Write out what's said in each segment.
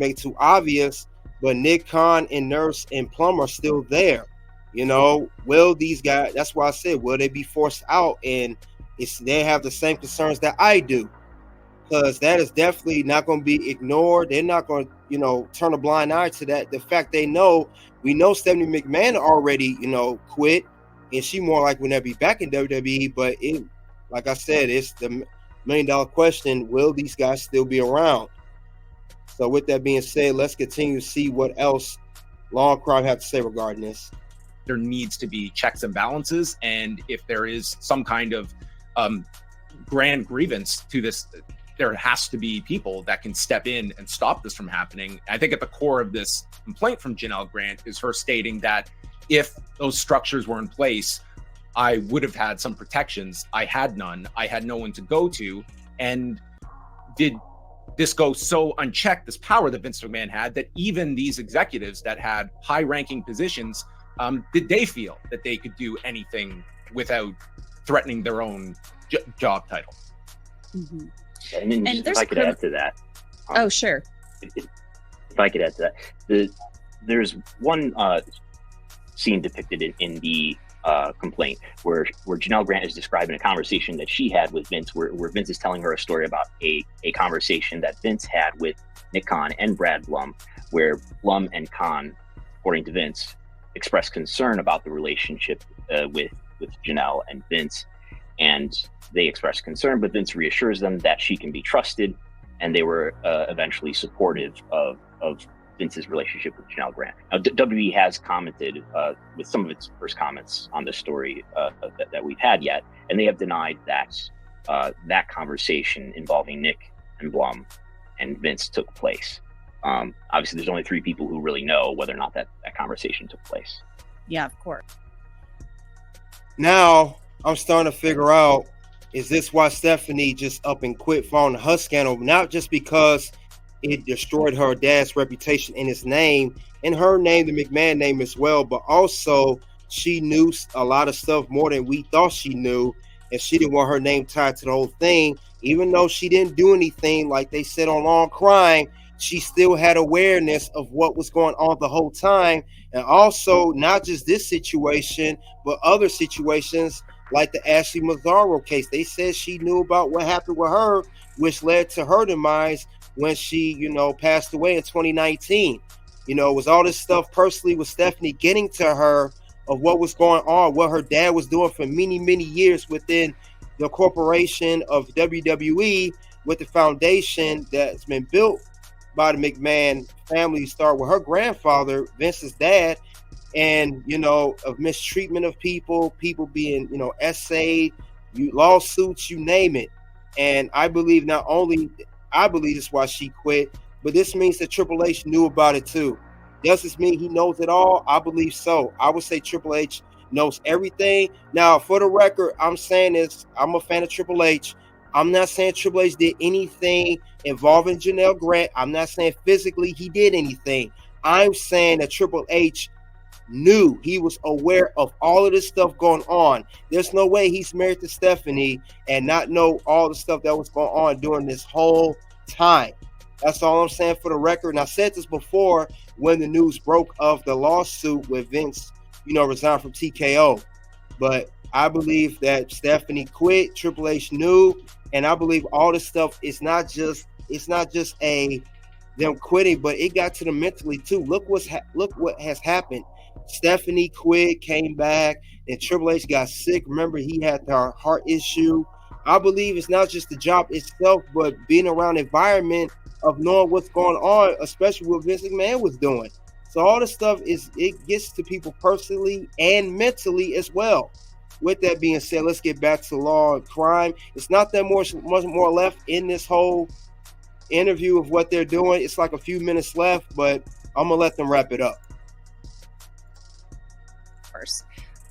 make too obvious, but Nick Khan and Nurse and Plum are still there. Will these guys, that's why I said, will they be forced out? And they have the same concerns that I do, because that is definitely not going to be ignored. They're not going to, turn a blind eye to that. The fact we know Stephanie McMahon already, quit, and she more like will never be back in WWE. But like I said, it's the $1 million question: will these guys still be around? So with that being said, let's continue to see what else Long Crime have to say regarding this. There needs to be checks and balances, and if there is some kind of grand grievance to this, there has to be people that can step in and stop this from happening. I think at the core of this complaint from Janelle Grant is her stating that if those structures were in place, I would have had some protections. I had none. I had no one to go to. And did this go so unchecked, this power that Vince McMahon had, that even these executives that had high-ranking positions, did they feel that they could do anything without threatening their own job title? Mm-hmm. And then if I could add to that. Sure. If I could add to that, there's one scene depicted in the complaint where Janelle Grant is describing a conversation that she had with Vince, where Vince is telling her a story about a conversation that Vince had with Nick Khan and Brad Blum, where Blum and Khan, according to Vince, expressed concern about the relationship with Janelle and Vince. And they express concern, but Vince reassures them that she can be trusted, and they were eventually supportive of Vince's relationship with Janelle Grant. Now, WWE has commented with some of its first comments on this story that we've had yet, and they have denied that that conversation involving Nick and Blum and Vince took place. Obviously, there's only 3 people who really know whether or not that conversation took place. Yeah, of course. Now, I'm starting to figure out, is this why Stephanie just up and quit following her scandal? Not just because it destroyed her dad's reputation and his name, and her name, the McMahon name as well, but also she knew a lot of stuff more than we thought she knew, and she didn't want her name tied to the whole thing. Even though she didn't do anything, like they said on Long Crime, she still had awareness of what was going on the whole time. And also, not just this situation, but other situations like the Ashley Mazzaro case. They said she knew about what happened with her, which led to her demise when she, passed away in 2019. It was all this stuff personally with Stephanie getting to her of what was going on, what her dad was doing for many, many years within the corporation of WWE, with the foundation that's been built by the McMahon family, start with her grandfather, Vince's dad, and, of mistreatment of people being, essayed, lawsuits, you name it. And I believe that's why she quit, but this means that Triple H knew about it too. Does this mean he knows it all? I believe so. I would say Triple H knows everything. Now, for the record, I'm saying this, I'm a fan of Triple H. I'm not saying Triple H did anything involving Janelle Grant. I'm not saying physically he did anything. I'm saying that Triple H knew, he was aware of all of this stuff going on. There's no way he's married to Stephanie and not know all the stuff that was going on during this whole time. That's all I'm saying for the record. And I said this before when the news broke of the lawsuit with Vince, resigned from TKO. But I believe that Stephanie quit, Triple H knew, and I believe all this stuff is not just them quitting, but it got to them mentally too. Look what has happened. Stephanie quit, came back, and Triple H got sick. Remember, he had the heart issue. I believe it's not just the job itself, but being around the environment of knowing what's going on, especially what Vince McMahon was doing. So all this stuff it gets to people personally and mentally as well. With that being said, let's get back to Law and Crime. It's not that much more left in this whole interview of what they're doing. It's like a few minutes left, but I'm gonna let them wrap it up.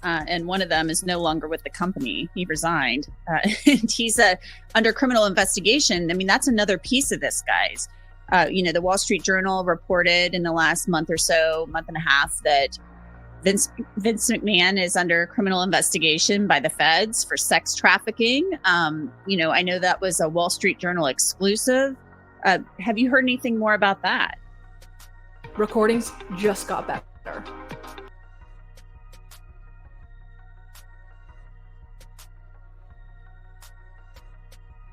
And one of them is no longer with the company. He resigned. And he's under criminal investigation. I mean, that's another piece of this, guys. The Wall Street Journal reported in the last month or so, month and a half, that Vince McMahon is under criminal investigation by the feds for sex trafficking. I know that was a Wall Street Journal exclusive. Have you heard anything more about that? recordings just got better.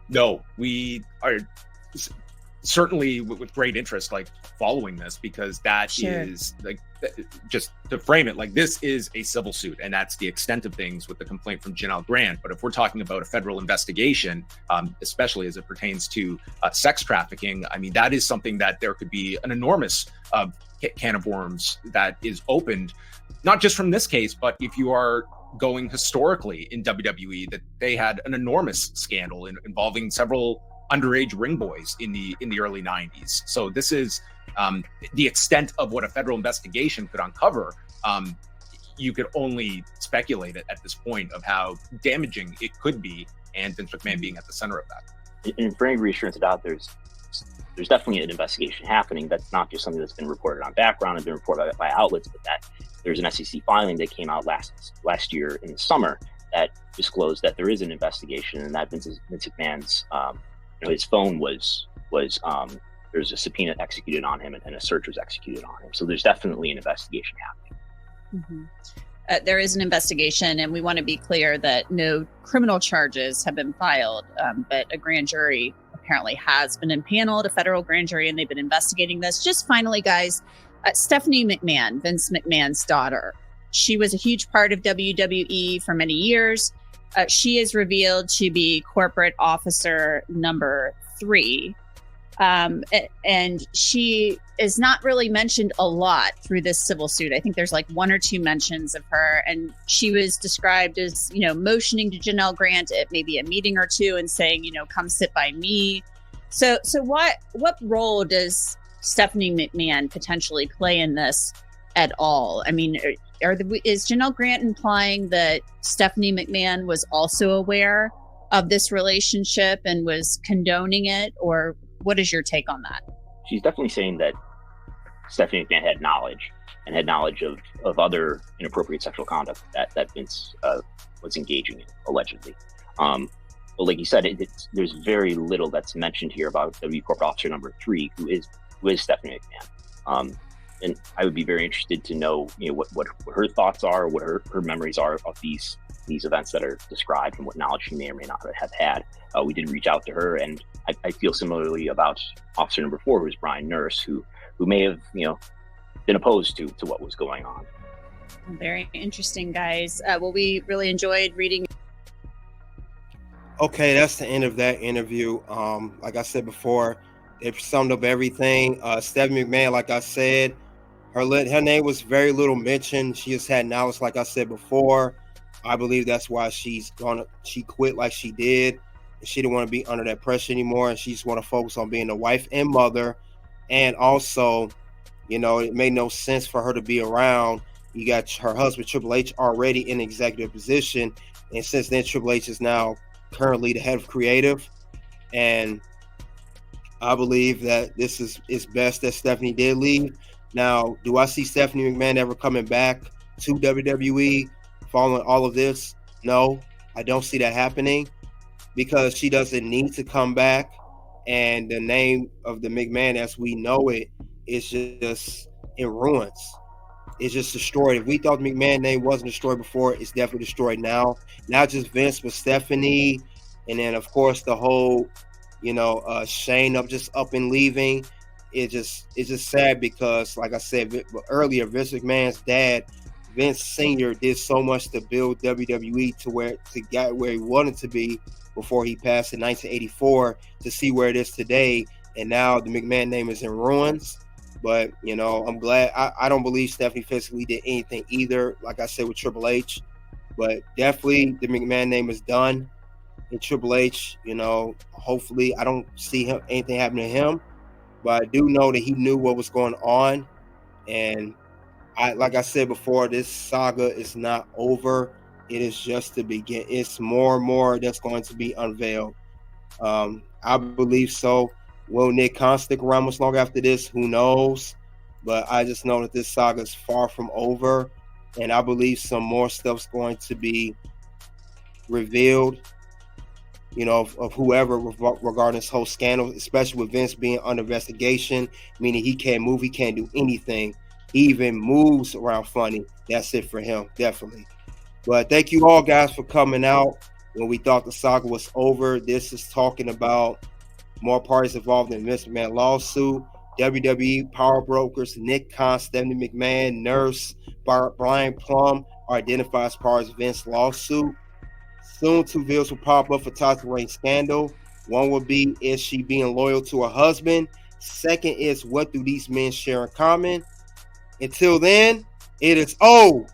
No, we are certainly with great interest, like following this, because that is like, just to frame it, like this is a civil suit, and that's the extent of things with the complaint from Janelle Grant. But if we're talking about a federal investigation, especially as it pertains to sex trafficking, I mean, that is something that there could be an enormous can of worms that is opened, not just from this case, but if you are going historically in WWE, that they had an enormous scandal involving several underage ring boys in the early 90s. So this is the extent of what a federal investigation could uncover. You could only speculate at this point of how damaging it could be, and Vince McMahon being at the center of that. And for any reassurance about, there's definitely an investigation happening. That's not just something that's been reported on background and been reported by outlets, but that there's an SEC filing that came out last year in the summer that disclosed that there is an investigation, and that Vince McMahon's his phone was there's a subpoena executed on him, and a search was executed on him. So there's definitely an investigation happening. There is an investigation, and we want to be clear that no criminal charges have been filed, but a grand jury apparently has been impaneled, a federal grand jury, and they've been investigating this. Just finally, guys, Stephanie McMahon, Vince McMahon's daughter, she was a huge part of WWE for many years. She is revealed to be corporate officer number 3. And she is not really mentioned a lot through this civil suit. I think there's like 1 or 2 mentions of her. And she was described as, motioning to Janelle Grant at maybe a meeting or 2 and saying, come sit by me. So what role does Stephanie McMahon potentially play in this at all? I mean, is Janelle Grant implying that Stephanie McMahon was also aware of this relationship and was condoning it, or what is your take on that? She's definitely saying that Stephanie McMahon had knowledge of other inappropriate sexual conduct that Vince was engaging in, allegedly. But like you said, there's very little that's mentioned here about W Corporate Officer number 3, who is Stephanie McMahon. And I would be very interested to know, what her thoughts are, what her memories are of these events that are described, and what knowledge she may or may not have had. We did reach out to her, and I feel similarly about Officer number 4, who's Brian Nurse, who may have, been opposed to what was going on. Very interesting, guys. Well, we really enjoyed reading. Okay, that's the end of that interview. Like I said before, they've summed up everything. Stephanie McMahon, like I said, her name was very little mentioned. She just had knowledge, like I said before. I believe that's why she quit like she did. She didn't want to be under that pressure anymore, and she just want to focus on being a wife and mother. And also, it made no sense for her to be around. You got her husband, Triple H, already in executive position, and since then, Triple H is now currently the head of creative. And I believe that this is best that Stephanie did leave. Now, do I see Stephanie McMahon ever coming back to WWE following all of this? No, I don't see that happening, because she doesn't need to come back. And the name of the McMahon as we know it is just in ruins. It's just destroyed. If we thought the McMahon name wasn't destroyed before, it's definitely destroyed now. Not just Vince, but Stephanie. And then, of course, the whole Shane up and leaving. It's just sad, because, like I said earlier, Vince McMahon's dad, Vince Sr., did so much to build WWE to get where he wanted to be before he passed in 1984, to see where it is today. And now the McMahon name is in ruins. But I'm glad. I don't believe Stephanie physically did anything either, like I said with Triple H. But definitely the McMahon name is done. And Triple H, hopefully I don't see anything happen to him, but I do know that he knew what was going on. And like I said before, this saga is not over. It is just the beginning. It's more and more that's going to be unveiled. I believe so. Will Nick Khan stick around much longer after this? Who knows? But I just know that this saga is far from over, and I believe some more stuff's going to be revealed. of whoever regarding this whole scandal, especially with Vince being under investigation, meaning he can't move, he can't do anything. He even moves around funny. That's it for him, definitely. But thank you all guys for coming out when we thought the saga was over. This is talking about more parties involved in the Vince McMahon lawsuit. WWE power brokers Nick Khan, Stephanie McMahon, Nurse, Brian Plum are identified as part of Vince's lawsuit. Soon, two videos will pop up for Tasha Reigns' scandal. One will be, is she being loyal to her husband? Second is, what do these men share in common? Until then, it is O-U-T.